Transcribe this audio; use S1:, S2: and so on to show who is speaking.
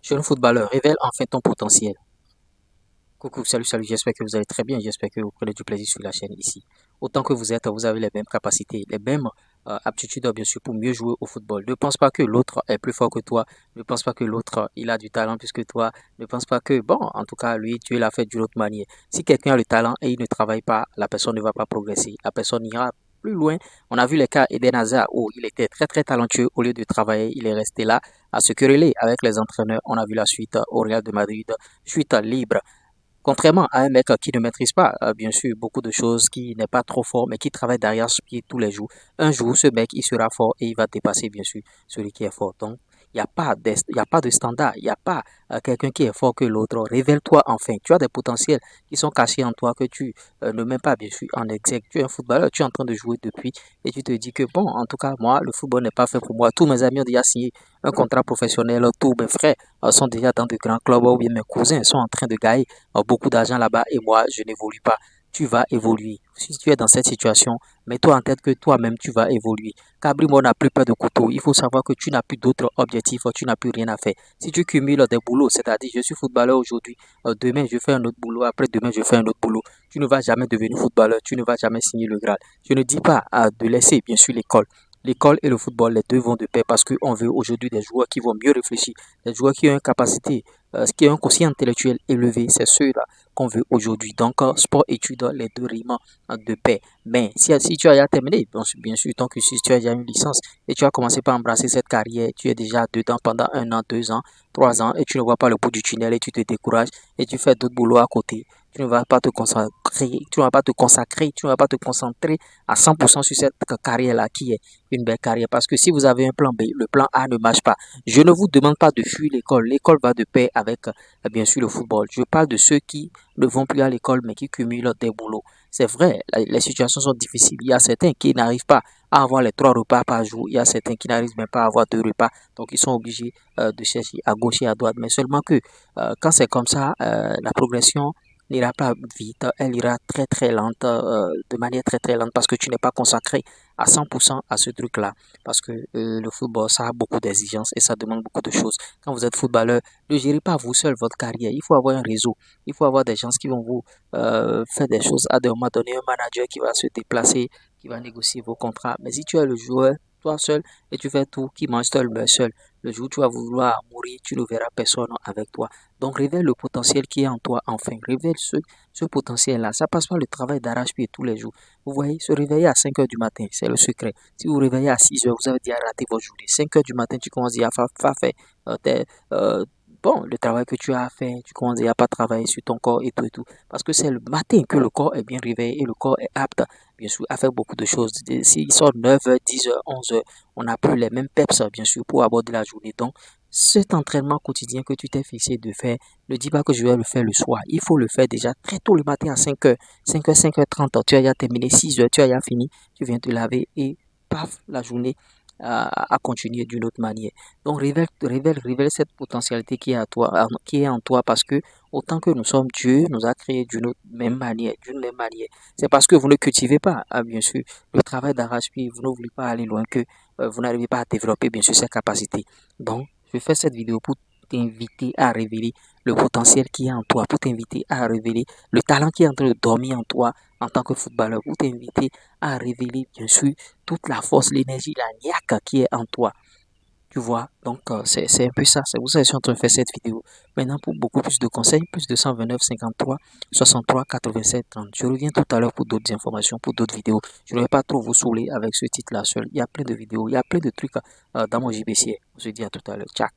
S1: Jeune footballeur, révèle enfin ton potentiel. Coucou, salut, j'espère que vous allez très bien, j'espère que vous prenez du plaisir sur la chaîne ici. Autant que vous êtes, vous avez les mêmes capacités, les mêmes aptitudes bien sûr pour mieux jouer au football. Ne pense pas que l'autre est plus fort que toi, ne pense pas que l'autre il a du talent plus que toi, ne pense pas que, bon, en tout cas lui, tu l'as fait d'une autre manière. Si quelqu'un a le talent et il ne travaille pas, la personne ne va pas progresser, la personne ira plus loin. On a vu les cas Eden Hazard où il était très talentueux, au lieu de travailler, il est resté là à se quereller avec les entraîneurs. On a vu la suite au Real de Madrid, suite libre. Contrairement à un mec qui ne maîtrise pas, bien sûr, beaucoup de choses, qui n'est pas trop fort, mais qui travaille derrière ce pied tous les jours. Un jour, ce mec, il sera fort et il va dépasser, bien sûr, celui qui est fort. Donc, il y a pas de standard, il n'y a pas quelqu'un qui est fort que l'autre. Révèle-toi enfin. Tu as des potentiels qui sont cachés en toi que tu ne mets pas, bien sûr, en exergue. Tu es un footballeur, tu es en train de jouer depuis et tu te dis que, bon, en tout cas, moi, le football n'est pas fait pour moi. Tous mes amis ont déjà signé un contrat professionnel, tous mes frères sont déjà dans de grands clubs ou bien mes cousins sont en train de gagner beaucoup d'argent là-bas et moi, je n'évolue pas. Tu vas évoluer. Si tu es dans cette situation, mets-toi en tête que toi-même, tu vas évoluer. Cabrimo n'a plus peur de couteau. Il faut savoir que tu n'as plus d'autres objectifs, tu n'as plus rien à faire. Si tu cumules des boulots, c'est-à-dire je suis footballeur aujourd'hui, demain je fais un autre boulot, après demain je fais un autre boulot, tu ne vas jamais devenir footballeur, tu ne vas jamais signer le Graal. Je ne dis pas de laisser, bien sûr, l'école. L'école et le football, les deux vont de pair parce qu'on veut aujourd'hui des joueurs qui vont mieux réfléchir, des joueurs qui ont une capacité, qui ont un quotient intellectuel élevé. C'est ceux-là qu'on veut aujourd'hui. Donc, sport-études, les deux riment de pair. Mais si tu as déjà terminé, bien sûr, tant que si tu as déjà une licence et tu as commencé par embrasser cette carrière, tu es déjà dedans pendant 1 an, 2 ans, 3 ans et tu ne vois pas le bout du tunnel et tu te décourages et tu fais d'autres boulots à côté. Tu ne vas pas te consacrer, tu ne vas pas te concentrer à 100% sur cette carrière-là qui est une belle carrière. Parce que si vous avez un plan B, le plan A ne marche pas. Je ne vous demande pas de fuir l'école. L'école va de pair avec, bien sûr, le football. Je parle de ceux qui ne vont plus à l'école mais qui cumulent des boulots. C'est vrai, les situations sont difficiles. Il y a certains qui n'arrivent pas à avoir les 3 repas par jour. Il y a certains qui n'arrivent même pas à avoir 2 repas. Donc, ils sont obligés de chercher à gauche et à droite. Mais seulement que quand c'est comme ça, la progression n'ira pas vite. Elle ira très lente, de manière très lente parce que tu n'es pas consacré à 100% à ce truc-là. Parce que le football, ça a beaucoup d'exigences et ça demande beaucoup de choses. Quand vous êtes footballeur, ne gérez pas vous seul votre carrière. Il faut avoir un réseau. Il faut avoir des gens qui vont vous faire des choses à des moments donnés, un manager qui va se déplacer, qui va négocier vos contrats. Mais si tu es le joueur, toi seul, et tu fais tout, qui mange seul, meurt seul, le jour où tu vas vouloir mourir, tu ne verras personne avec toi. Donc révèle le potentiel qui est en toi, enfin. Révèle ce potentiel-là. Ça passe par le travail d'arrache-pied tous les jours. Vous voyez, se réveiller à 5 heures du matin, c'est le secret. Si vous vous réveillez à 6 heures, vous avez déjà raté votre journée. 5 heures du matin, tu commences déjà à faire euh, bon, le travail que tu as à faire, tu commences déjà à pas travailler sur ton corps et tout et tout. Parce que c'est le matin que le corps est bien réveillé et le corps est apte, bien sûr, à faire beaucoup de choses. S'il sort 9 heures, 10 heures, 11 heures, on n'a plus les mêmes peps, bien sûr, pour aborder la journée. Donc, cet entraînement quotidien que tu t'es fixé de faire, ne dis pas que je vais le faire le soir. Il faut le faire déjà très tôt le matin à 5 heures, 5 heures, 5h30. Tu as déjà terminé 6 heures, tu as déjà fini, tu viens te laver et paf, la journée à continuer d'une autre manière. Donc révèle cette potentialité qui est à toi, qui est en toi parce que autant que nous sommes, Dieu nous a créés d'une autre même manière, d'une même manière. C'est parce que vous ne cultivez pas, bien sûr, le travail d'arrache-pied, vous ne voulez pas aller loin que vous n'arrivez pas à développer, bien sûr, ces capacités. Donc, je fais cette vidéo pour t'inviter à révéler le potentiel qui est en toi, pour t'inviter à révéler le talent qui est en train de dormir en toi en tant que footballeur, pour t'inviter à révéler, bien sûr, toute la force, l'énergie, la niaque qui est en toi. Tu vois, donc c'est un peu ça. C'est pour ça que je suis en train de faire cette vidéo. Maintenant, pour beaucoup plus de conseils, plus de 129 53 63 87 30. Je reviens tout à l'heure pour d'autres informations, pour d'autres vidéos. Je ne vais pas trop vous saouler avec ce titre-là seul. Il y a plein de vidéos, il y a plein de trucs dans mon JBC. On se dit à tout à l'heure. Ciao.